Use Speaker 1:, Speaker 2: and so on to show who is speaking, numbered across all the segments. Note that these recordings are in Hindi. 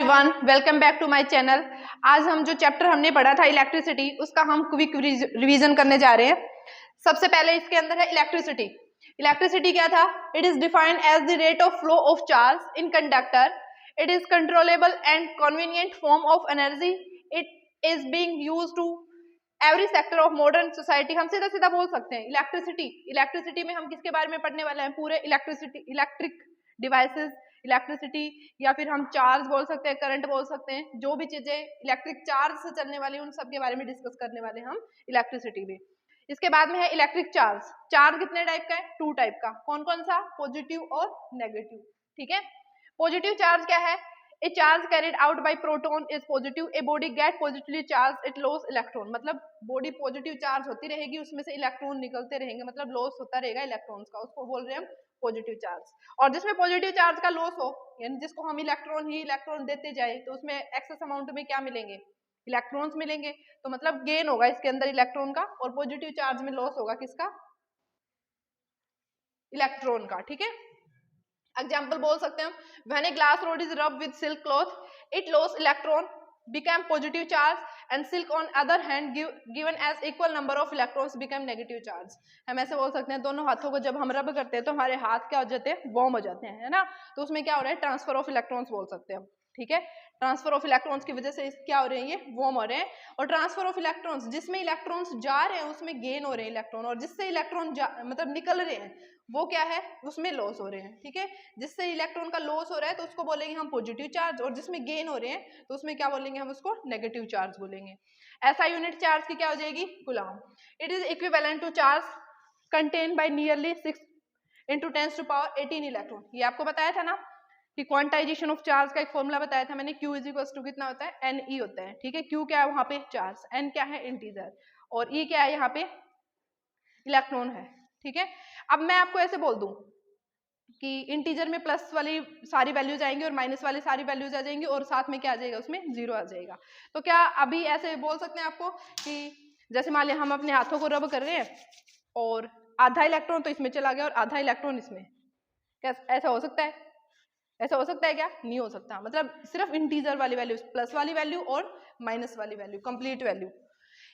Speaker 1: Everyone, welcome back to my channel. आज हम जो चैप्टर हमने पढ़ा था इलेक्ट्रिसिटी, उसका हम क्विक रिवीजन करने जा रहे हैं। सबसे पहले इसके अंदर है इलेक्ट्रिसिटी। इलेक्ट्रिसिटी क्या था? It is defined as the rate of flow of charge in conductor. It is controllable and convenient form of energy. It is being used to every sector of modern society. हम सीधा सीधा बोल सकते हैं इलेक्ट्रिसिटी में हम किसके बारे में पढ़ने वाले हैं? पूरे इलेक्ट्रिक डिवाइसेस, इलेक्ट्रिसिटी, या फिर हम चार्ज बोल सकते हैं, करंट बोल सकते हैं, जो भी चीजें इलेक्ट्रिक चार्ज से चलने वाली उन सब के बारे में डिस्कस करने वाले हम इलेक्ट्रिसिटी में। इसके बाद में है इलेक्ट्रिक चार्ज। चार्ज कितने टाइप का है? 2 टाइप का। कौन कौन सा? पॉजिटिव और नेगेटिव। ठीक है। पॉजिटिव चार्ज क्या है? A charge carried out by proton is positive. A body get positively charged, it lose electron. मतलब बॉडी पॉजिटिव चार्ज होती रहेगी, उसमें से इलेक्ट्रॉन निकलते रहेंगे, मतलब लॉस होता रहेगा इलेक्ट्रॉन्स का, उसको बोल रहे हैं हम पॉजिटिव चार्ज। और जिसमें पॉजिटिव चार्ज का लॉस हो, यानी जिसको हम इलेक्ट्रॉन देते जाए, तो उसमें एक्सेस अमाउंट में क्या मिलेंगे? इलेक्ट्रॉन्स मिलेंगे। तो मतलब गेन होगा इसके अंदर इलेक्ट्रॉन का, और पॉजिटिव चार्ज में लॉस होगा किसका? इलेक्ट्रॉन का। ठीक है। एग्जाम्पल बोल सकते हैं हम, when a glass rod is rub with silk cloth, it loss electron, became positive charge, and silk on other hand given as equal number of electrons became negative charge. हम ऐसे बोल सकते हैं, दोनों हाथों को जब हम रब करते हैं तो हमारे हाथ क्या हो जाते हैं? वार्म हो जाते हैं, है ना। तो उसमें क्या हो रहा है? ट्रांसफर ऑफ इलेक्ट्रॉन्स बोल सकते हैं हम। ठीक है। ट्रांसफर ऑफ इलेक्ट्रॉन्स की वजह से क्या हो रहे हैं? ये वार्म हो रहे हैं। और ट्रांसफर ऑफ इलेक्ट्रॉन्स, जिसमें इलेक्ट्रॉन्स जा रहे हैं उसमें गेन हो रहे हैं इलेक्ट्रॉन, और जिससे इलेक्ट्रॉन मतलब निकल रहे हैं वो क्या है? उसमें लॉस हो रहे हैं। ठीक है। जिससे इलेक्ट्रॉन का लॉस हो रहा है तो उसको बोलेंगे हम पॉजिटिव चार्ज, और जिसमें गेन हो रहे हैं तो उसमें क्या बोलेंगे? हम उसको नेगेटिव चार्ज बोलेंगे। ऐसा यूनिट चार्ज की क्या हो जाएगी? Coulomb. It is equivalent to charge contain by nearly 6 × 10⁻18 electron. ये आपको बताया था ना कि क्वांटाइजेशन ऑफ चार्ज का एक फॉर्मूला बताया था मैंने। Q इज इक्वल टू कितना होता है? Ne होता है। ठीक है। Q क्या है वहां पे? चार्ज। N क्या है? इंटीजर। और E क्या है? यहाँ पे इलेक्ट्रॉन है। ठीक है। अब मैं आपको ऐसे बोल दूं कि इंटीजर में प्लस वाली सारी वैल्यूज आएंगी और माइनस वाली सारी वैल्यूज आ जाएंगी, और साथ में क्या आ जाएगा? उसमें 0 आ जाएगा। तो क्या अभी ऐसे बोल सकते हैं आपको कि जैसे मान लिया हम अपने हाथों को रब कर रहे हैं और आधा इलेक्ट्रॉन तो इसमें चला गया और आधा इलेक्ट्रॉन इसमें, क्या ऐसा हो सकता है? ऐसा हो सकता है क्या? नहीं हो सकता। मतलब सिर्फ इंटीजर वाली वैल्यू, प्लस वाली वैल्यू और माइनस वाली वैल्यू, कंप्लीट वैल्यू।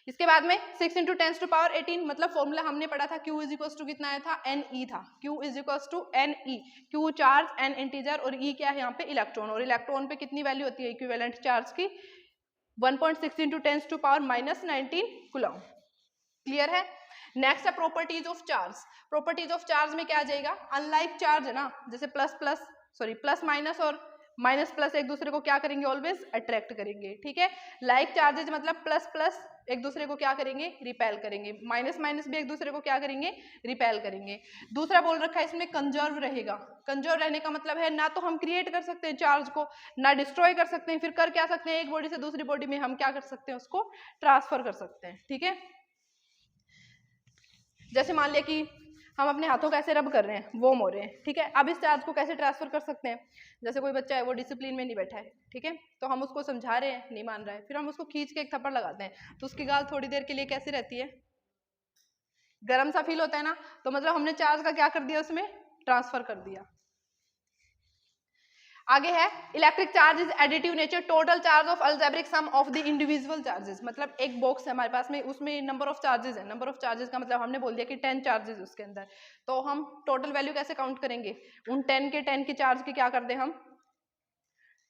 Speaker 1: इसके बाद में 6 × 10⁻18, मतलब फॉर्मूला हमने पढ़ा था, Q इज इक्वल टू कितना आया था? Ne था। Q is equal to Ne। Q charge, N integer, और E क्या है यहाँ पे? इलेक्ट्रॉन। और इलेक्ट्रॉन पे कितनी वैल्यू होती है इक्विवेलेंट चार्ज की? 1.6 × 10⁻−19 कूलम। क्लियर है। नेक्स्ट है properties of charge. Properties of charge में क्या आ जाएगा? अनलाइक चार्ज है ना, जैसे प्लस माइनस और माइनस प्लस एक दूसरे को क्या करेंगे? ऑलवेज अट्रैक्ट करेंगे। ठीक है। लाइक चार्जेज मतलब प्लस प्लस एक दूसरे को क्या करेंगे? रिपेल करेंगे। माइनस माइनस भी एक दूसरे को क्या करेंगे? रिपेल करेंगे। दूसरा बोल रखा है इसमें कंजर्व रहेगा। कंजर्व रहने का मतलब है ना तो हम क्रिएट कर सकते हैं चार्ज को, ना डिस्ट्रॉय कर सकते हैं। फिर कर क्या सकते हैं? एक बॉडी से दूसरी बॉडी में हम क्या कर सकते हैं? उसको ट्रांसफर कर सकते हैं। ठीक है। जैसे मान लिया कि हम अपने हाथों को ऐसे रब कर रहे हैं, वार्म हो रहे हैं। ठीक है। अब इस चार्ज को कैसे ट्रांसफर कर सकते हैं? जैसे कोई बच्चा है, वो डिसिप्लिन में नहीं बैठा है, ठीक है, तो हम उसको समझा रहे हैं, नहीं मान रहा है, फिर हम उसको खींच के एक थप्पड़ लगाते हैं, तो उसकी गाल थोड़ी देर के लिए कैसी रहती है? गर्म सा फील होता है ना। तो मतलब हमने चार्ज का क्या कर दिया? उसमें ट्रांसफर कर दिया। आगे है electric charge is additive nature, total charge of algebraic sum of the individual charges. मतलब एक बॉक्स है हमारे पास में, उसमें नंबर ऑफ चार्जेस है। नंबर ऑफ चार्जेस का मतलब हमने बोल दिया कि 10 चार्जेस उसके अंदर, तो हम टोटल वैल्यू कैसे काउंट करेंगे? उन 10 के चार्ज के क्या कर दे? हम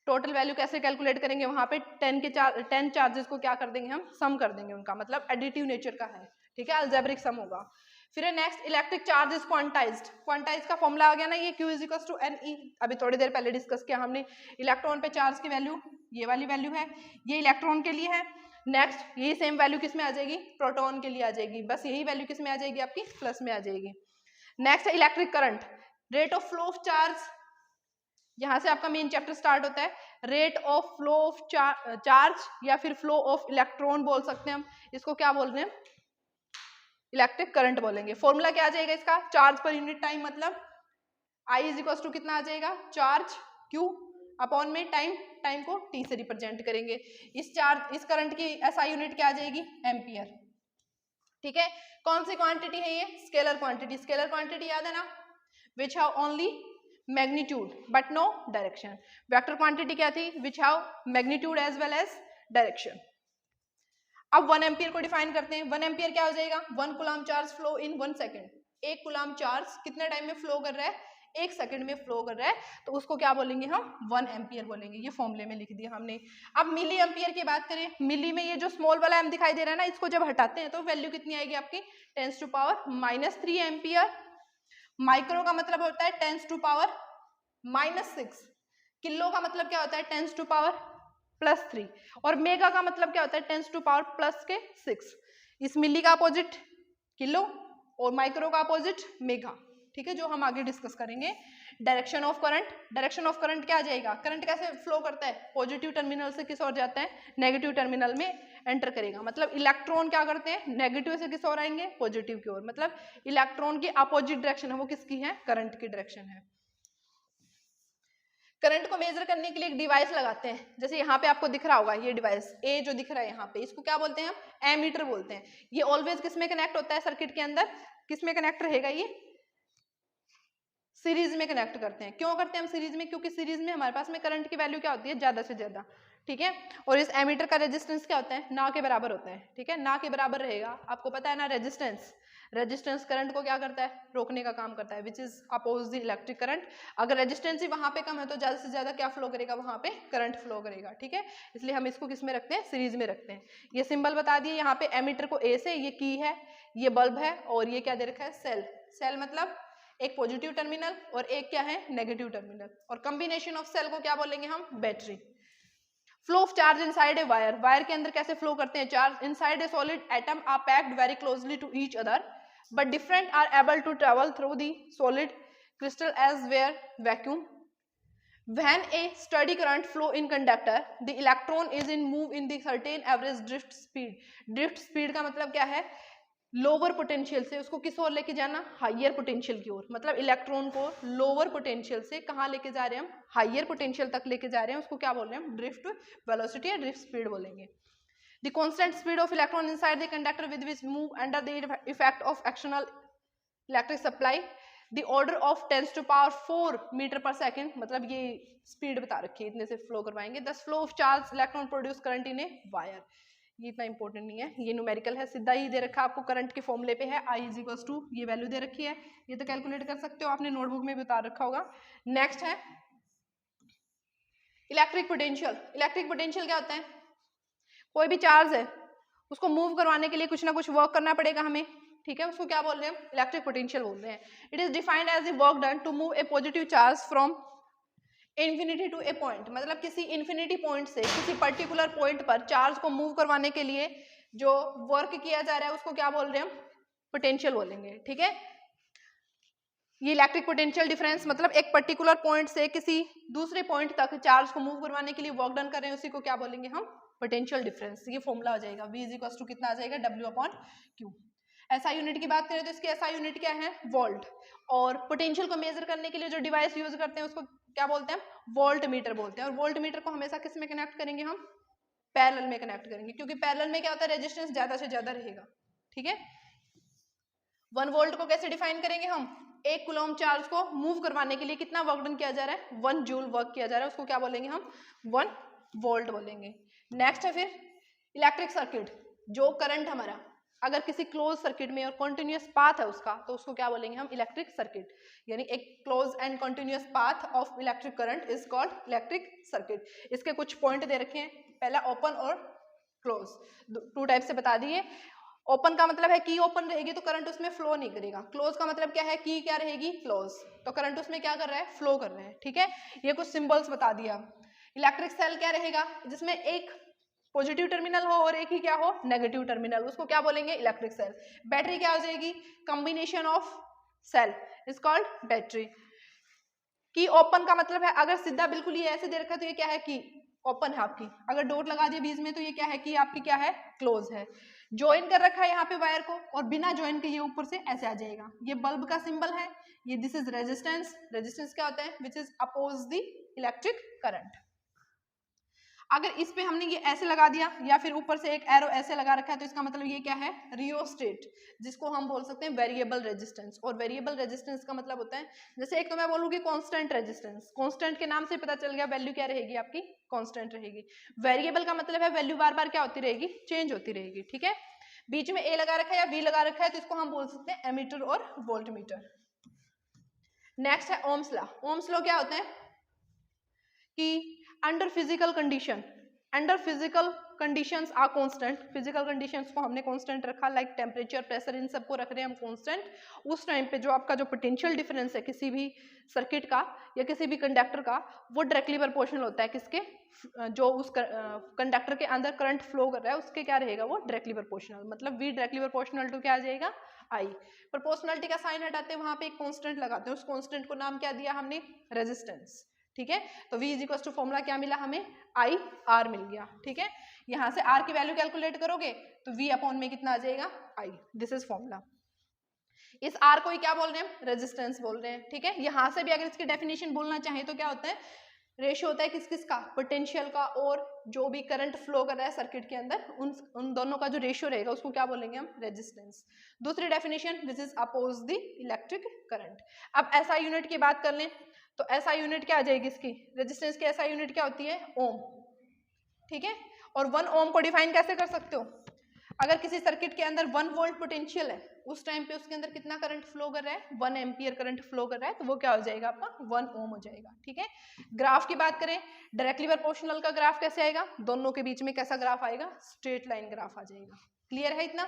Speaker 1: टोटल वैल्यू कैसे कैलकुलेट करेंगे? वहां पे 10 चार्जेस को क्या कर देंगे? हम सम कर देंगे उनका, मतलब एडिटिव नेचर का है। ठीक है। अलजेब्रिक सम होगा। फिर next electric charge is quantized. Quantize का फॉर्मूला आ गया ना, ये Q is equal to Ne। अभी थोड़ी देर पहले डिस्कस किया हमने। इलेक्ट्रॉन पे चार्ज की वैल्यू ये वाली वैल्यू है, ये इलेक्ट्रॉन के लिए है। नेक्स्ट यही सेम वैल्यू किस में आ जाएगी? प्रोटॉन के लिए आ जाएगी। बस यही वैल्यू किस में आ जाएगी? आपकी प्लस में आ जाएगी। नेक्स्ट है electric current. Rate of flow of charge, यहां से आपका मेन चैप्टर स्टार्ट होता है। Rate of flow of charge या फिर फ्लो ऑफ इलेक्ट्रॉन बोल सकते हैं हम। इसको क्या बोल रहे हैं? इलेक्ट्रिक करंट बोलेंगे। फॉर्मूला क्या आ जाएगा इसका? चार्ज पर यूनिट टाइम, मतलब I इज इक्वल टू कितना आ जाएगा? चार्ज Q अपॉन में टाइम, टाइम को T से रिप्रेजेंट करेंगे। इस करंट की SI यूनिट क्या आ जाएगी? एम्पियर। ठीक है। कौन सी क्वांटिटी है ये? Scalar quantity. स्केलर क्वांटिटी याद है ना? Which have only magnitude but no direction. Vector quantity क्या थी? Which have magnitude as well as direction. अब 1 एम्पियर को डिफाइन करते हैं। 1 एम्पियर क्या हो जाएगा? 1 coulomb charge flow in 1 second. 1 coulomb charge कितने टाइम में फ्लो कर रहा है? 1 सेकंड में फ्लो कर रहा है, तो उसको क्या बोलेंगे हम? 1 एम्पियर बोलेंगे। ये फॉर्मूले में लिख दिया हमने। अब मिली एम्पियर की बात करें, मिली में ये जो स्मॉल वाला एम दिखाई दे रहा है ना, इसको जब हटाते हैं तो वैल्यू कितनी आएगी आपकी? 10⁻³ एम्पियर। माइक्रो का मतलब होता है 10⁻⁻6। किलो का मतलब क्या होता है? 10⁻+3। और मेगा का मतलब क्या होता है? 10⁻+6। इस मिली का अपोजिट किलो और माइक्रो का अपोजिट मेगा, ठीक है, जो हम आगे डिस्कस करेंगे। Direction of current, direction of current क्या आ जाएगा? करंट कैसे फ्लो करता है? पॉजिटिव टर्मिनल से किस ओर जाता है? नेगेटिव टर्मिनल में एंटर करेगा। मतलब इलेक्ट्रॉन क्या करते हैं? नेगेटिव से किस ओर आएंगे? पॉजिटिव की ओर। मतलब इलेक्ट्रॉन की अपोजिट डायरेक्शन है वो किसकी है? करंट की डायरेक्शन है। करंट को मेजर करने के लिए एक डिवाइस लगाते हैं, जैसे यहाँ पे आपको दिख रहा होगा ये डिवाइस ए जो दिख रहा है यहाँ पे, इसको क्या बोलते हैं हम? एमीटर बोलते हैं। ये ऑलवेज किस में कनेक्ट होता है? सर्किट के अंदर किस में कनेक्ट रहेगा? ये सीरीज में कनेक्ट करते हैं। क्यों करते हैं हम सीरीज में? क्योंकि सीरीज में हमारे पास में करंट की वैल्यू क्या होती है? ज्यादा से ज्यादा, ठीक है। और इस एमीटर का रेजिस्टेंस क्या होता है? ना के बराबर होता है, ठीक है, ना के बराबर रहेगा। आपको पता है ना रेजिस्टेंस, रेजिस्टेंस करंट को क्या करता है? रोकने का काम करता है, which is oppose the electric current. अगर रेजिस्टेंस ही वहां पे कम है तो ज्यादा से ज्यादा क्या फ्लो करेगा? वहां पे करंट फ्लो करेगा, ठीक है। इसलिए हम इसको किस में रखते हैं? सीरीज में रखते हैं। ये सिंबल बता दिए यहाँ पे, एमीटर को ए से, ये की है, ये बल्ब है, और ये क्या दे रखा है? सेल। सेल मतलब एक पॉजिटिव टर्मिनल और एक क्या है? Negative terminal. और कॉम्बिनेशन ऑफ सेल को क्या बोलेंगे हम? Battery. Flow of charge inside a wire, wire के अंदर कैसे फ्लो करते हैं charge? Inside a solid atom are packed very closely to each other but different are able to travel through the solid crystal as where vacuum. When a steady current flow in conductor, the electron is in move in the certain average drift speed. drift speed का मतलब क्या है? लोअर पोटेंशियल से उसको किस ओर लेके जाना? हाइयर पोटेंशियल की ओर। मतलब इलेक्ट्रॉन को लोअर पोटेंशियल से कहाँ लेके जा रहे हैं हम? हाइयर पोटेंशियल तक लेके जा रहे हैं। उसको क्या बोल रहे हैं हम? ड्रिफ्ट वेलोसिटी या ड्रिफ्ट स्पीड बोलेंगे। The constant speed of electron inside the conductor with which move under the effect of external electric supply, the order of 10⁻⁴ metre पर सेकेंड। मतलब ये स्पीड बता रखी है, इतने से फ्लो करवाएंगे। Thus flow of charge electron produce current in a wire. ये इतना इंपॉर्टेंट नहीं है, ये न्यूमेरिकल है, सीधा ही दे रखा है आपको। करंट के फॉर्मूले पे है I = ये वैल्यू दे रखी है, ये तो कैलकुलेट कर सकते हो, आपने नोटबुक में भी बता रखा होगा। नेक्स्ट है इलेक्ट्रिक पोटेंशियल। इलेक्ट्रिक पोटेंशियल क्या होता है? कोई भी चार्ज है उसको मूव करवाने के लिए कुछ ना कुछ वर्क करना पड़ेगा हमें, ठीक है, उसको क्या बोल रहे हैं? इलेक्ट्रिक पोटेंशियल बोल रहे हैं। It is defined as the work done to move a positive charge from infinity to a point. मतलब किसी इन्फिनिटी पॉइंट से किसी पर्टिकुलर पॉइंट पर चार्ज को मूव करवाने के लिए जो वर्क किया जा रहा है उसको क्या बोल रहे हैं हम? पोटेंशियल बोलेंगे, ठीक है। ये इलेक्ट्रिक पोटेंशियल डिफरेंस मतलब एक पर्टिकुलर पॉइंट से किसी दूसरे पॉइंट तक चार्ज को मूव करवाने के लिए वर्क डन कर रहे हैं, उसी को क्या बोलेंगे हम? Potential difference. ये फॉर्मूला हो जाएगा V = कितना आ जाएगा? W/Q। एसआई यूनिट की बात करें तो इसकी एसआई यूनिट क्या है? वोल्ट। और पोटेंशियल को मेजर करने के लिए जो डिवाइस यूज करते हैं उसको क्या बोलते हैं? वोल्ट मीटर बोलते हैं। और वोल्ट मीटर को हमेशा किस में कनेक्ट करेंगे हम? पैरेलल में कनेक्ट करेंगे, क्योंकि पैरेलल में क्या होता है? रेजिस्टेंस ज्यादा से ज्यादा रहेगा, ठीक है। 1 वोल्ट को कैसे डिफाइन करेंगे हम? 1 कूलम्ब चार्ज को मूव करवाने के लिए कितना वर्क डन किया जा रहा है? 1 जूल वर्क किया जा रहा है, उसको क्या बोलेंगे हम? 1 वोल्ट बोलेंगे। नेक्स्ट है फिर इलेक्ट्रिक सर्किट। जो करंट हमारा अगर किसी क्लोज सर्किट में और कॉन्टिन्यूअस पाथ है उसका, तो उसको क्या बोलेंगे हम? Electric circuit. यानी एक close and continuous path of electric current is called electric circuit. इसके कुछ पॉइंट दे रखे हैं, पहला ओपन और क्लोज, 2 टाइप से बता दिए। ओपन का मतलब है की ओपन रहेगी तो करंट उसमें फ्लो नहीं करेगा। क्लोज का मतलब क्या है? की क्या रहेगी? क्लोज, तो करंट उसमें क्या कर रहा है? फ्लो कर रहा है, ठीक है। ये कुछ सिंबल्स बता दिया। इलेक्ट्रिक सेल क्या रहेगा? जिसमें एक पॉजिटिव टर्मिनल हो और एक ही क्या हो? नेगेटिव टर्मिनल, उसको क्या बोलेंगे? Electric cell. बैटरी क्या हो जाएगी? Combination of cell is called battery. की ओपन का मतलब है अगर सीधा बिल्कुल ये ऐसे दे रखा है तो ये क्या है? की ओपन है आपकी। अगर डॉट लगा दिया बीच में तो ये क्या है? कि आपकी क्या है? क्लोज है। ज्वाइन कर रखा है यहाँ पे वायर को, और बिना ज्वाइन के ये ऊपर से ऐसे आ जाएगा। ये बल्ब का सिंबल है, ये दिस इज रेजिस्टेंस। रेजिस्टेंस क्या होता है? Which is oppose the electric current. अगर इस पे हमने ये ऐसे लगा दिया या फिर ऊपर से एक एरो ऐसे लगा रखा है तो इसका मतलब ये क्या है, रियोस्टेट, जिसको हम बोल सकते हैं वेरिएबल रेजिस्टेंस। और वेरिएबल रेजिस्टेंस का मतलब होता है, जैसे एक तो मैं बोलूंगी कांस्टेंट रेजिस्टेंस, कांस्टेंट के नाम से पता चल गया वैल्यू क्या रहेगी आपकी, कांस्टेंट रहेगी। वेरिएबल का मतलब है वैल्यू बार बार क्या होती रहेगी, चेंज होती रहेगी, ठीक है। बीच में ए लगा रखा है या बी लगा रखा है तो इसको हम बोल सकते हैं एमीटर और वोल्टमीटर। नेक्स्ट है ओम्स लॉ। ओम्स लॉ क्या होता है कि under physical conditions are constant, physical conditions को हमने कांस्टेंट रखा, लाइक टेम्परेचर, प्रेशर, इन सबको रख रहे हैं हम कांस्टेंट। उस टाइम पे जो आपका जो पोटेंशियल डिफरेंस है किसी भी सर्किट का या किसी भी कंडक्टर का, वो डायरेक्टली प्रोपोर्शनल होता है किसके, जो उस कंडक्टर के अंदर करंट फ्लो कर रहा है उसके क्या रहेगा, वो डायरेक्टली प्रोपोर्शनल, मतलब V डायरेक्टली प्रोपोर्शनल टू क्या आ जाएगा, I। प्रोपोर्शनलिटी का साइन हटाते हैं, वहां पे एक कांस्टेंट लगाते हैं, उस कांस्टेंट को नाम क्या दिया हमने, रेजिस्टेंस, ठीक है। तो V is equal to formula क्या मिला हमें, आई आर मिल गया, ठीक है। यहां से R की वैल्यू कैलकुलेट करोगे तो V अपॉन में कितना आ जाएगा, I, दिस इज फॉर्मूला। इस R को ही क्या बोल रहे हैं, रेजिस्टेंस बोल रहे हैं, ठीक है। यहां से भी अगर इसकी डेफिनेशन बोलना चाहें तो क्या होता है, रेशियो होता है किस किस का, पोटेंशियल का और जो भी करंट फ्लो कर रहा है सर्किट के अंदर, उन दोनों का जो रेशियो रहेगा उसको क्या बोलेंगे हम, रेजिस्टेंस। दूसरी definition, this is oppose the electric current. अब SI यूनिट की बात कर लें तो SI यूनिट क्या आ जाएगी इसकी, रेजिस्टेंस की SI यूनिट क्या होती है, ओम, ठीक है। और 1 ओम को डिफाइन कैसे कर सकते हो, अगर किसी सर्किट के अंदर 1 वोल्ट पोटेंशियल है, उस टाइम पे उसके अंदर कितना करंट फ्लो कर रहा है, 1 एम्पियर करंट फ्लो कर रहा है, तो वो क्या हो जाएगा आपका 1 ओम हो जाएगा, ठीक है। ग्राफ की बात करें, डायरेक्टली प्रोपोर्शनल का ग्राफ कैसे आएगा, दोनों के बीच में कैसा ग्राफ आएगा, स्ट्रेट लाइन ग्राफ आ जाएगा। क्लियर है इतना,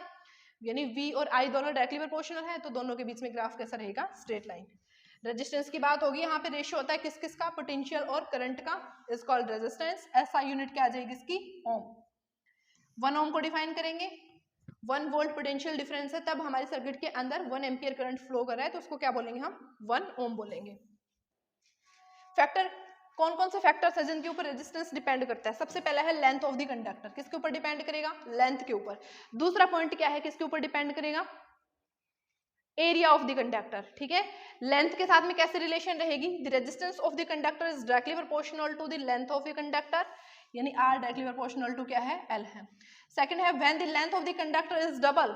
Speaker 1: यानी V और I दोनों डायरेक्टली प्रोपोर्शनल है तो दोनों के बीच में ग्राफ कैसा रहेगा, स्ट्रेट लाइन। रेजिस्टेंस की बात होगी, यहाँ पे रेशियो होता है किस किस का, पोटेंशियल और करंट का, is called resistance. SI unit क्या आ जाएगी इसकी, ओम। 1 ओम को डिफाइन करेंगे, 1 वोल्ट पोटेंशियल डिफरेंस है, तब हमारे सर्किट के अंदर 1 एम्पियर करंट फ्लो कर रहा है तो उसको क्या बोलेंगे हम, 1 ओम बोलेंगे। फैक्टर, कौन कौन से फैक्टर्स है जिनके ऊपर रेजिस्टेंस डिपेंड करता है, सबसे पहला है लेंथ ऑफ द कंडक्टर, किसके ऊपर डिपेंड करेगा, लेंथ के ऊपर। दूसरा पॉइंट क्या है, किसके ऊपर डिपेंड करेगा, एरिया ऑफ द कंडक्टर, ठीक है। लेंथ के साथ में कैसे रिलेशन रहेगी, the resistance of the conductor is directly proportional to the length of the conductor, यानी R डायरेक्टली प्रोपोर्शनल टू क्या है, L है। सेकंड है when the length of the conductor is double,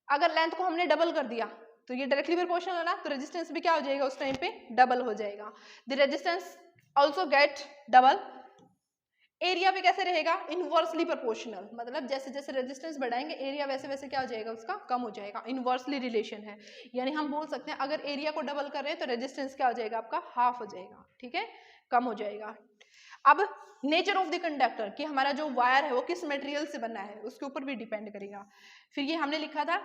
Speaker 1: अगर लेंथ को हमने डबल कर दिया तो ये डायरेक्टली प्रोपोर्शनल है ना, तो रेजिस्टेंस भी क्या हो जाएगा उस टाइम पे, डबल हो जाएगा। The resistance also get double. Area पे कैसे रहेगा, इनवर्सली प्रोपोर्शनल, मतलब जैसे जैसे रेजिस्टेंस बढ़ाएंगे एरिया वैसे वैसे क्या हो जाएगा उसका, कम हो जाएगा, इनवर्सली रिलेशन है। यानी हम बोल सकते हैं अगर एरिया को डबल कर रहे हैं तो रेजिस्टेंस क्या हो जाएगा आपका, हाफ हो जाएगा, ठीक है, कम हो जाएगा। अब नेचर ऑफ द कंडक्टर, कि हमारा जो वायर है वो किस मटेरियल से बना है उसके ऊपर भी डिपेंड करेगा। फिर ये हमने लिखा था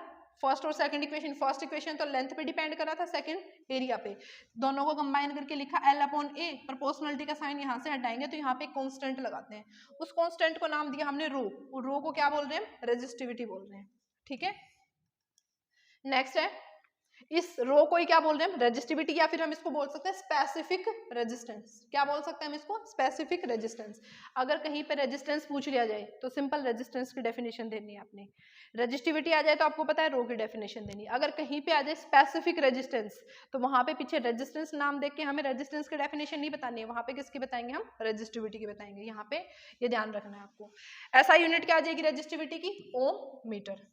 Speaker 1: फर्स्ट और सेकंड इक्वेशन, फर्स्ट इक्वेशन तो लेंथ पे डिपेंड कर रहा था, सेकंड एरिया पे, दोनों को कंबाइन करके लिखा L/A। प्रोपोर्शनलिटी का साइन यहाँ से हटाएंगे तो यहाँ पे कांस्टेंट लगाते हैं, उस कांस्टेंट को नाम दिया हमने रो, रो को क्या बोल रहे हैं, रेजिस्टिविटी बोल रहे हैं, ठीक है। नेक्स्ट है, इस रो को ही क्या बोल रहे हैं, रेजिस्टिविटी, या फिर हम इसको बोल सकते हैं स्पेसिफिक रेजिस्टेंस। क्या बोल सकते हैं हम इसको, स्पेसिफिक रेजिस्टेंस। अगर कहीं पे रेजिस्टेंस पूछ लिया जाए तो सिंपल रेजिस्टेंस की डेफिनेशन देनी है आपने, रेजिस्टिविटी आ जाए तो आपको पता है रो की डेफिनेशन देनी है। अगर कहीं पे आ जाए स्पेसिफिक रेजिस्टेंस तो वहां पे पीछे रेजिस्टेंस नाम देख के हमें रेजिस्टेंस की डेफिनेशन नहीं बतानी है, वहां पे किसकी बताएंगे हम, रेजिस्टिविटी की बताएंगे। यहाँ पे ये ध्यान रखना है आपको। ऐसा यूनिट क्या आ जाएगी रेजिस्टिविटी की, ओम मीटर।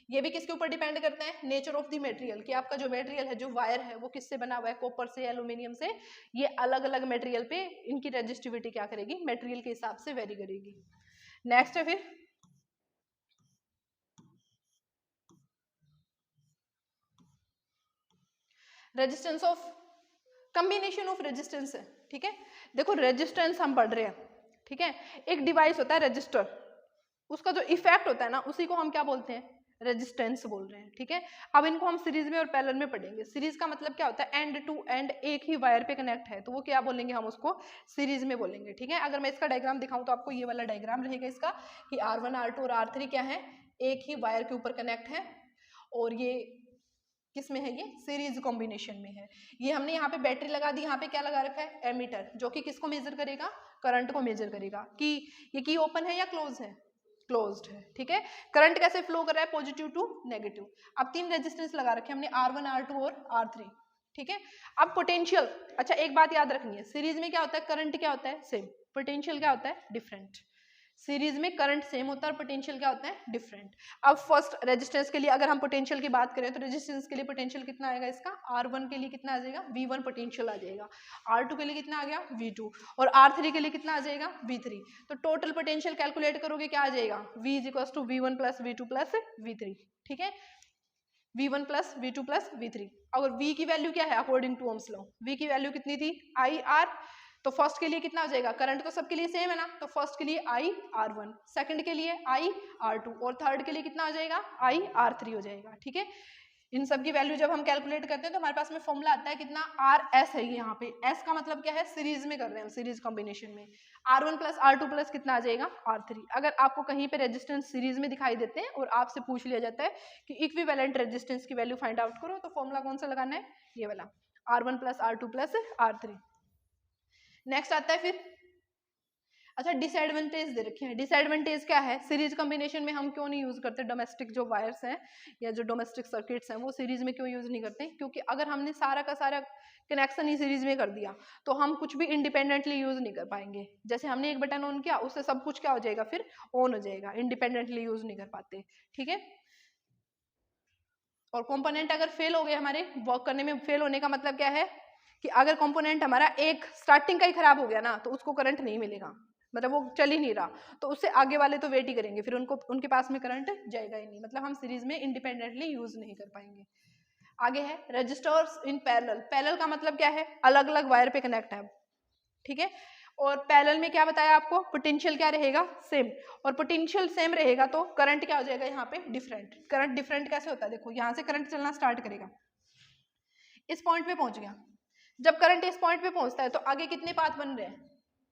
Speaker 1: ये भी किसके ऊपर डिपेंड करते हैं, नेचर ऑफ द मटेरियल, कि आपका जो मटेरियल है, जो वायर है वो किससे बना हुआ है, कॉपर से, एल्यूमिनियम से, ये अलग अलग मटेरियल पे इनकी रेजिस्टिविटी क्या करेगी, मटेरियल के हिसाब से वेरी करेगी। नेक्स्ट है फिर resistance of, combination of resistance है, ठीक है। देखो रेजिस्टेंस हम पढ़ रहे हैं, ठीक है, एक डिवाइस होता है रजिस्टर, उसका जो इफेक्ट होता है ना उसी को हम क्या बोलते हैं, रेजिस्टेंस बोल रहे हैं, ठीक है। अब इनको हम सीरीज में और पैरेलल में पढ़ेंगे। सीरीज का मतलब क्या होता है, एंड टू एंड एक ही वायर पे कनेक्ट है तो वो क्या बोलेंगे, हम उसको सीरीज में बोलेंगे, ठीक है। अगर मैं इसका डायग्राम दिखाऊं तो आपको ये वाला डायग्राम रहेगा इसका, कि R1 R2 और R3 क्या है, एक ही वायर के ऊपर कनेक्ट है, और ये किस में है, ये सीरीज कॉम्बिनेशन में है। ये हमने यहाँ पे बैटरी लगा दी, यहाँ पे क्या लगा रखा है, एमीटर, जो कि किसको मेजर करेगा, करंट को मेजर करेगा, कि ये की ओपन है या क्लोज है, क्लोज्ड है, ठीक है। करंट कैसे फ्लो कर रहा है, पॉजिटिव टू नेगेटिव। अब 3 रेजिस्टेंस लगा रखे हमने, R1 R2 और R3, ठीक है। अब पोटेंशियल, अच्छा एक बात याद रखनी है, सीरीज में क्या होता है, करंट क्या होता है, सेम, पोटेंशियल क्या होता है, डिफरेंट। सीरीज में करंट सेम होता है और पोटेंशियल क्या होता है, डिफरेंट। अब फर्स्ट रेजिस्टेंस के लिए अगर हम पोटेंशियल की बात करें तो रेजिस्टेंस के लिए पोटेंशियल कितना आएगा इसका, R1 के लिए कितना आ जाएगा, V1 पोटेंशियल आ जाएगा, R2 के लिए कितना आ गया, V2, और R3 के लिए कितना आ जाएगा, V3। तो टोटल पोटेंशियल कैलकुलेट करोगे क्या आ जाएगा, V is equal to V1 plus V2 plus V3, ठीक है, V1 plus V2 plus V3। अगर V की वैल्यू क्या है according to Ohm's law, V की वैल्यू कितनी थी, IR, तो फर्स्ट के लिए कितना हो जाएगा, करंट तो सबके लिए सेम है ना, तो फर्स्ट के लिए IR1, सेकंड के लिए IR2 और थर्ड के लिए कितना हो जाएगा, IR3 हो जाएगा, ठीक है। इन सब की वैल्यू जब हम कैलकुलेट करते हैं तो हमारे पास में फॉर्मूला आता है कितना, RS है यहाँ पे, S का मतलब क्या है, सीरीज में कर रहे हैं हम, सीरीज कॉम्बिनेशन में, R1 प्लस R2 प्लस कितना आ जाएगा, R3। अगर आपको कहीं पे रेजिस्टेंस सीरीज में दिखाई देते हैं और आपसे पूछ लिया जाता है कि इक्विवेलेंट रेजिस्टेंस की वैल्यू फाइंड आउट करो, तो फॉर्मूला कौन सा लगाना है, ये वाला, R1 plus R2 plus R3। Next आता है फिर, अच्छा डिसएडवांटेज दे रखे हैं। डिसएडवांटेज क्या है, सीरीज कॉम्बिनेशन में हम क्यों नहीं यूज करते, डोमेस्टिक जो वायर्स हैं या जो डोमेस्टिक सर्किट्स हैं वो सीरीज में क्यों यूज नहीं करते, क्योंकि अगर हमने सारा का सारा कनेक्शन ही सीरीज में कर दिया तो हम कुछ भी इंडिपेंडेंटली यूज नहीं कर पाएंगे। जैसे हमने एक बटन ऑन किया उससे सब कुछ क्या हो जाएगा, फिर ऑन हो जाएगा, इंडिपेंडेंटली यूज नहीं कर पाते, ठीक है। और कंपोनेंट अगर फेल हो गए हमारे, वर्क करने में फेल होने का मतलब क्या है कि अगर कंपोनेंट हमारा एक स्टार्टिंग का ही खराब हो गया ना तो उसको करंट नहीं मिलेगा, मतलब वो चल ही नहीं रहा, तो उससे आगे वाले तो वेट ही करेंगे, फिर उनको उनके पास में करंट जाएगा ही नहीं, मतलब हम सीरीज में इंडिपेंडेंटली यूज नहीं कर पाएंगे। आगे है रजिस्टर्स इन पैरेलल। पैरेलल का मतलब क्या है, अलग अलग वायर पे कनेक्ट है, ठीक है। और पैरेलल में क्या बताया आपको, पोटेंशियल क्या रहेगा, सेम, और पोटेंशियल सेम रहेगा तो करंट क्या हो जाएगा यहाँ पे, डिफरेंट। करंट डिफरेंट कैसे होता है, देखो यहाँ से करंट चलना स्टार्ट करेगा, इस पॉइंट पे पहुंच गया, जब करंट इस पॉइंट पे पहुंचता है तो आगे कितने पाथ बन रहे हैं,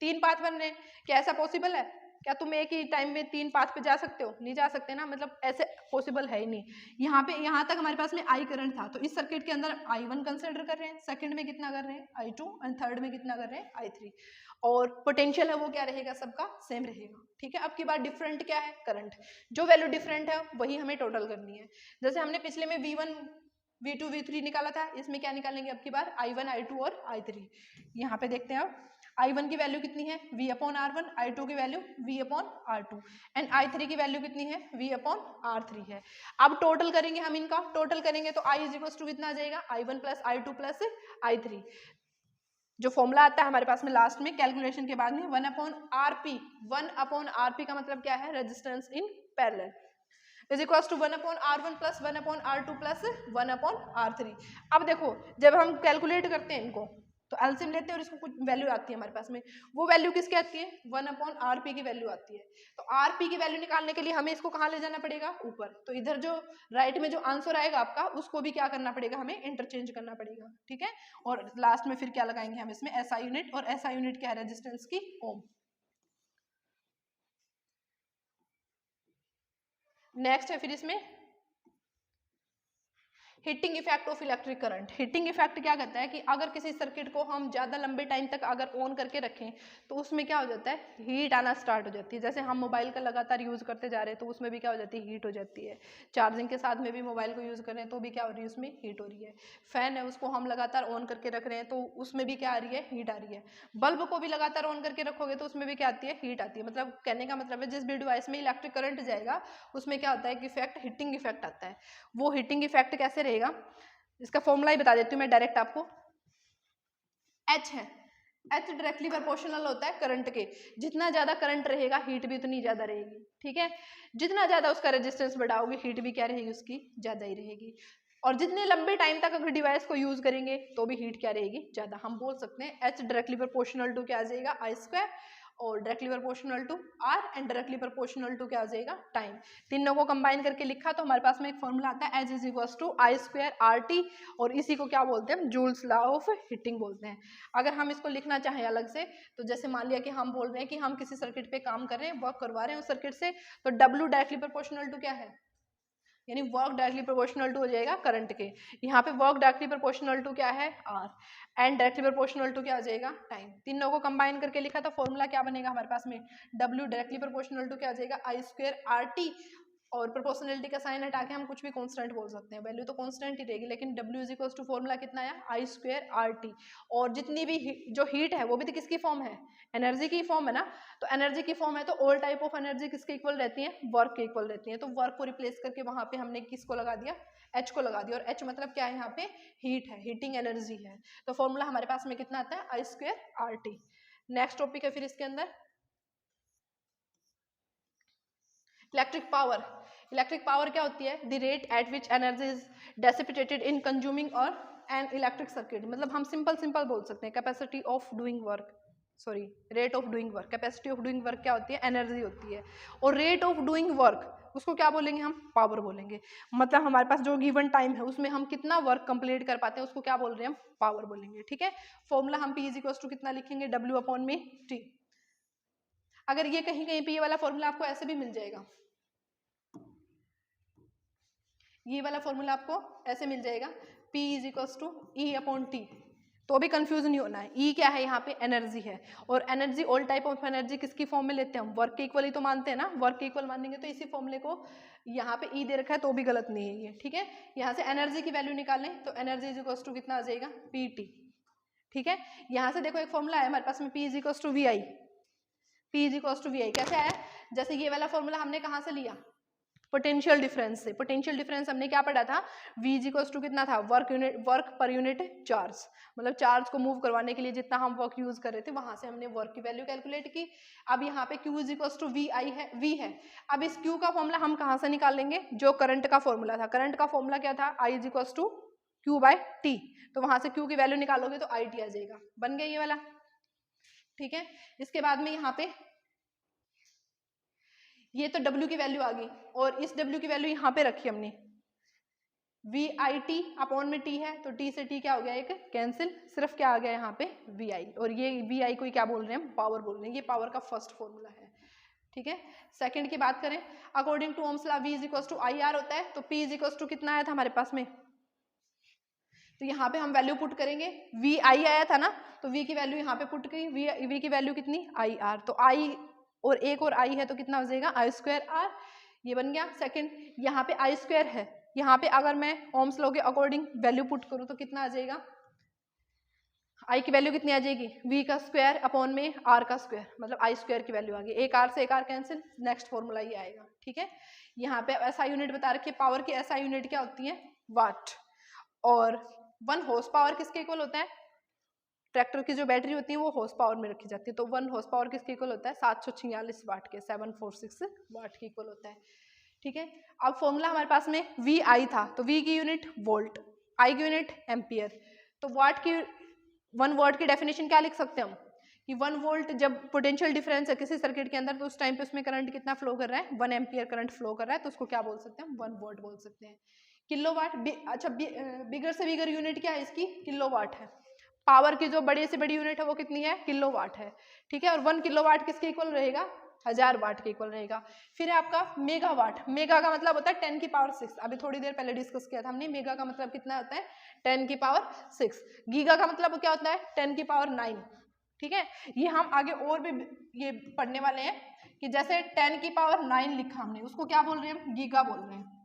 Speaker 1: 3 पाथ बन रहे हैं। क्या ऐसा पॉसिबल है, क्या तुम एक ही टाइम में 3 पाथ पे जा सकते हो, नहीं जा सकते ना, मतलब ऐसे पॉसिबल है ही नहीं। यहाँ पे यहाँ तक हमारे पास में आई करंट था, तो इस सर्किट के अंदर I1 कंसिडर कर रहे हैं, सेकंड में कितना कर रहे हैं I2, एंड थर्ड में कितना कर रहे हैं I3, और पोटेंशियल है वो क्या रहेगा, सबका सेम रहेगा, ठीक है। अब की बात डिफरेंट क्या है, करंट, जो वैल्यू डिफरेंट है वही हमें टोटल करनी है। जैसे हमने पिछले में V1 V2 V3 निकाला था, इसमें क्या निकालेंगे अब की बार, I1 I2 और I3। यहाँ पे देखते हैं अब I1 की वैल्यू कितनी है, V अपॉन R1, I2 की value V upon R2, and I3 की वैल्यू कितनी है, V अपॉन R3 है। अब टोटल करेंगे हम इनका, टोटल करेंगे तो I इज इक्वल टू कितना आ जाएगा, I1 plus I2 plus I3। जो फॉर्मूला आता है हमारे पास में लास्ट में कैलकुलेशन के बाद में 1 अपॉन RP, 1 अपॉन RP का मतलब क्या है, resistance in parallel, is equal to 1 upon R1 plus 1 upon R2 plus 1 upon R3। अब देखो जब हम कैलकुलेट करते हैं इनको तो एलसीएम लेते हैं और इसको कुछ वैल्यू आती है हमारे पास में, वो वैल्यू किसकी आती है, 1 अपॉन RP की वैल्यू आती है। तो RP की वैल्यू निकालने के लिए हमें इसको कहाँ ले जाना पड़ेगा, ऊपर, तो इधर जो राइट में जो आंसर आएगा आपका उसको भी क्या करना पड़ेगा, हमें इंटरचेंज करना पड़ेगा, ठीक है। और लास्ट में फिर क्या लगाएंगे हम इसमें, SI यूनिट, और SI यूनिट क्या है, रेजिस्टेंस की ओम। नेक्स्ट है फिर इसमें heating effect of electric current. Heating effect क्या कहता है कि अगर किसी सर्किट को हम ज़्यादा लंबे टाइम तक अगर ऑन करके रखें तो उसमें क्या हो जाता है, हीट आना स्टार्ट हो जाती है। जैसे हम मोबाइल का लगातार यूज़ करते जा रहे हैं तो उसमें भी क्या हो जाती है, हीट हो जाती है। चार्जिंग के साथ में भी मोबाइल को यूज़ कर रहे हैं तो भी क्या हो रही है, उसमें हीट हो रही है। फैन है उसको हम लगातार ऑन करके रख रहे हैं तो उसमें भी क्या आ रही है, हीट आ रही है। बल्ब को भी लगातार ऑन करके रखोगे तो उसमें भी क्या आती है, हीट आती है। मतलब कहने का मतलब है जिस भी डिवाइस में इलेक्ट्रिक करंट जाएगा उसमें क्या होता है कि इफेक्ट, हीटिंग इफेक्ट आता है। वो हीटिंग इफेक्ट कैसे रहेगा, इसका फॉर्मूला ही बता देती हूँ मैं डायरेक्ट आपको, H है, H डायरेक्टली प्रोपोर्शनल होता है करंट के, जितना ज्यादा करंट रहेगा हीट भी उतनी ज्यादा रहेगी, ठीक है। जितना ज्यादा उसका रेजिस्टेंस बढ़ाओगे हीट भी क्या रहेगी, उसकी ज्यादा ही रहेगी। और जितने लंबे टाइम तक अगर डिवाइस को यूज करेंगे तो भी हीट क्या रहेगी, ज्यादा। हम बोल सकते हैं H डायरेक्टली प्रोपोर्शनल टू क्या आ जाएगा, I स्क्वायर, और directly proportional to R, and directly proportional to क्या आ जाएगा, टाइम। तीनों को कंबाइन करके लिखा तो हमारे पास में एक फॉर्मूला आता है H is equal to I square RT, और इसी को क्या बोलते हैं, जूल्स लॉ ऑफ हीटिंग बोलते हैं। अगर हम इसको लिखना चाहें अलग से तो जैसे मान लिया कि हम बोल रहे हैं कि हम किसी सर्किट पे काम कर रहे हैं, वर्क करवा रहे हैं उस सर्किट से, तो W डायरेक्टली प्रोपोर्शनल टू क्या है, यानी वर्क डायरेक्टली प्रोपोर्शनल टू हो जाएगा करंट के। यहाँ पे वर्क डायरेक्टली प्रोपोर्शनल टू क्या है, R, and directly proportional to क्या हो जाएगा, टाइम। तीनों को कंबाइन करके लिखा तो फॉर्मूला क्या बनेगा हमारे पास में, W डायरेक्टली प्रोपोर्शनल टू क्या आ जाएगा, I स्क्वायर RT, और प्रोपोर्शनलिटी का साइन हटा के हम कुछ भी कांस्टेंट बोल सकते हैं, वैल्यू तो कांस्टेंट ही रहेगी, लेकिन W is equals to formula कितना आया I²RT। और जितनी भी जो हीट है वो भी तो किसकी फॉर्म है, एनर्जी की फॉर्म है ना, तो एनर्जी की फॉर्म है तो ऑल टाइप ऑफ एनर्जी किसके इक्वल रहती है, वर्क के इक्वल रहती है। तो वर्क को रिप्लेस करके वहां पे हमने किसको लगा दिया, H को लगा दिया, और H मतलब क्या है, यहाँ पे हीट है, हीटिंग एनर्जी है। तो फॉर्मूला हमारे पास में कितना आता है, I²RT। नेक्स्ट टॉपिक है फिर इसके अंदर इलेक्ट्रिक पावर। इलेक्ट्रिक पावर क्या होती है, the rate at which energy is dissipated in consuming और एन इलेक्ट्रिक सर्किट। मतलब हम सिंपल बोल सकते हैं capacity of doing work, sorry rate of doing work. Capacity of doing work क्या होती है, एनर्जी होती है, और रेट ऑफ डूइंग वर्क उसको क्या बोलेंगे, हम पावर बोलेंगे। मतलब हमारे पास जो गिवन टाइम है उसमें हम कितना वर्क कंप्लीट कर पाते हैं उसको क्या बोल रहे हैं, हम पावर बोलेंगे। ठीक है, फॉर्मूला हम P इज इक्वल टू कितना लिखेंगे, W/T। अगर ये कहीं कहीं पे ये वाला फॉर्मूला आपको ऐसे भी मिल जाएगा, ये वाला फॉर्मूला आपको ऐसे मिल जाएगा P is equals to E/T। तो भी कंफ्यूज नहीं होना है, E क्या है, यहाँ पे एनर्जी है, और energy all type of energy किसकी फॉर्म में लेते हैं हम, वर्क के इक्वल ही तो मानते हैं ना, वर्क के इक्वल मानेंगे तो इसी फॉर्मूले को यहाँ पे E दे रखा है तो भी गलत नहीं है ये। ठीक है, यहाँ से एनर्जी की वैल्यू निकालें तो एनर्जी इज इक्वल्स टू कितना आ जाएगा, PT। ठीक है, यहाँ से देखो एक फॉर्मूला है हमारे पास में P is equals to VI। P is equals to VI कैसे आया, जैसे ये वाला फॉर्मूला हमने कहाँ से लिया, पोटेंशियल डिफरेंस से। पोटेंशियल डिफरेंस हमने क्या पढ़ा था, V इज इक्वल्स टू कितना था, वर्क पर यूनिट चार्ज, मतलब चार्ज को मूव करवाने के लिए जितना हम वर्क यूज कर रहे थे वहां से हमने वर्क की वैल्यू कैलकुलेट की। अब यहाँ पे Q is equals to VI है, V है। अब इस Q का फॉर्मूला हम कहाँ से निकालेंगे, जो करंट का फॉर्मूला था, करंट का फॉर्मूला क्या था, I is equals to Q/T। तो वहां से Q की वैल्यू निकालोगे तो IT आ जाएगा, बन गया ये वाला। ठीक है, इसके बाद में यहाँ पे ये तो W की वैल्यू आ गई, और इस W की वैल्यू यहाँ पे रखी हमने, VIT अपॉन में T है, तो T से T क्या हो गया, एक कैंसिल, सिर्फ क्या आ गया यहाँ पे VI, और ये VI को क्या बोल रहे हैं, पावर बोल रहे हैं। ये पावर का फर्स्ट फॉर्मूला है। ठीक है, सेकंड की बात करें, according to Ohm's law V is equals to IR होता है, तो P इज इक्वल्स टू कितना आया था हमारे पास में, तो यहाँ पे हम वैल्यू पुट करेंगे, VI आया था ना, तो V की वैल्यू यहाँ पे पुट की, V की वैल्यू कितनी, IR, तो I और एक और I है तो कितना हो जाएगा, I²R, ये बन गया। सेकंड, यहाँ पे I² है, यहाँ पे अगर मैं ओम्स लॉ के अकॉर्डिंग वैल्यू पुट करूँ तो कितना आ जाएगा, I की वैल्यू कितनी आ जाएगी, V का स्क्वायर अपॉन में R का स्क्वायर, मतलब I² की वैल्यू आ गई, एक R से एक R कैंसिल, नेक्स्ट फॉर्मूला ये आएगा। ठीक है, यहाँ पे SI यूनिट बता रखी है, पावर की SI यूनिट क्या होती है, वाट, और 1 हॉर्स पावर किसके इक्वल होता है, ट्रैक्टर की जो बैटरी होती है वो हॉर्स पावर में रखी जाती है, तो 1 हॉर्स पावर किसके इक्वल होता है, 746 वाट के, 746 वाट के इक्वल होता है। ठीक है, अब फॉर्मूला हमारे पास में VI था, तो V की यूनिट वोल्ट, I की यूनिट एम्पियर, तो वाट की 1 वाट की डेफिनेशन क्या लिख सकते हैं हम, कि 1 वोल्ट जब पोटेंशियल डिफरेंस है किसी सर्किट के अंदर, तो उस टाइम पे उसमें करंट कितना फ्लो कर रहा है, 1 एम्पियर करंट फ्लो कर रहा है, तो उसको क्या बोल सकते हैं, 1 वोल्ट बोल सकते हैं। किलोवाट, अच्छा बिगर से बिगर यूनिट क्या है इसकी, किलोवाट है। पावर की जो बड़ी से बड़ी यूनिट है वो कितनी है, किलोवाट है। ठीक है, और 1 किलोवाट किसके इक्वल रहेगा, 1000 वाट के इक्वल रहेगा। फिर है आपका मेगावाट, मेगा का मतलब होता है 10 की पावर 6, अभी थोड़ी देर पहले डिस्कस किया था हमने, मेगा का मतलब कितना होता है, 10 की पावर 6। गीगा का मतलब क्या होता है, 10 की पावर 9। ठीक है, ये हम आगे और भी ये पढ़ने वाले हैं कि जैसे 10 की पावर 9 लिखा हमने, उसको क्या बोल रहे हैं, गीगा बोल रहे हैं।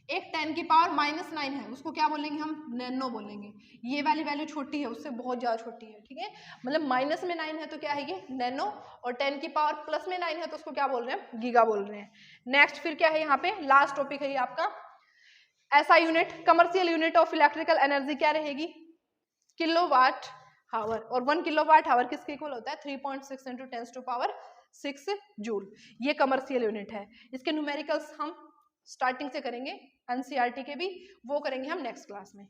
Speaker 1: एक 10 की पावर -9 है, उसको क्या बोलेंगे हम, नैनो बोलेंगे। ये वाली वैल्यू छोटी है, उससे बहुत ज्यादा छोटी है। ठीक है, मतलब माइनस में 9 है तो क्या है ये, नैनो, और 10 की पावर प्लस में 9 है तो उसको क्या बोल रहे हैं, गीगा बोल रहे हैं। नेक्स्ट फिर क्या है, यहाँ पे लास्ट टॉपिक है ये आपका SI unit, commercial unit of electrical energy क्या रहेगी, किलोवाट हावर, और 1 किलोवाट हावर किसके इक्वल होता है, 3.6 × 10⁶ जूल। ये कमर्शियल यूनिट है। इसके न्यूमेरिकल्स हम स्टार्टिंग से करेंगे, NCERT के भी, वो करेंगे हम नेक्स्ट क्लास में।